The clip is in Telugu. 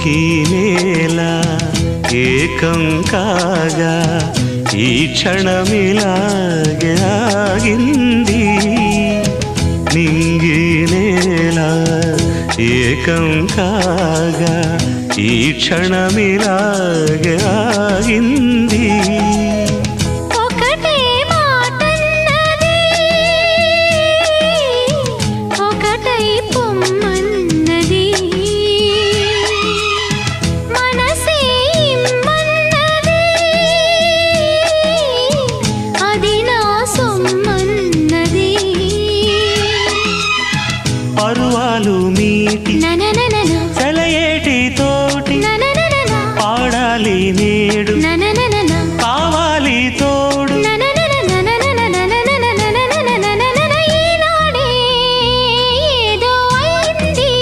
నింగి నేల ఏకం కాగా ఈ క్షణమిలాగే ఆగింది. నింగి నేల ఏకం కాగా ఈ క్షణమిలాగే ఆగింది. ఒకటే మాటన్నది, ఒకటై పొమ్మన్నది, మనసే ఇమ్మన్నది, అది నా సొమ్మన్నది. పరువాలు మీటి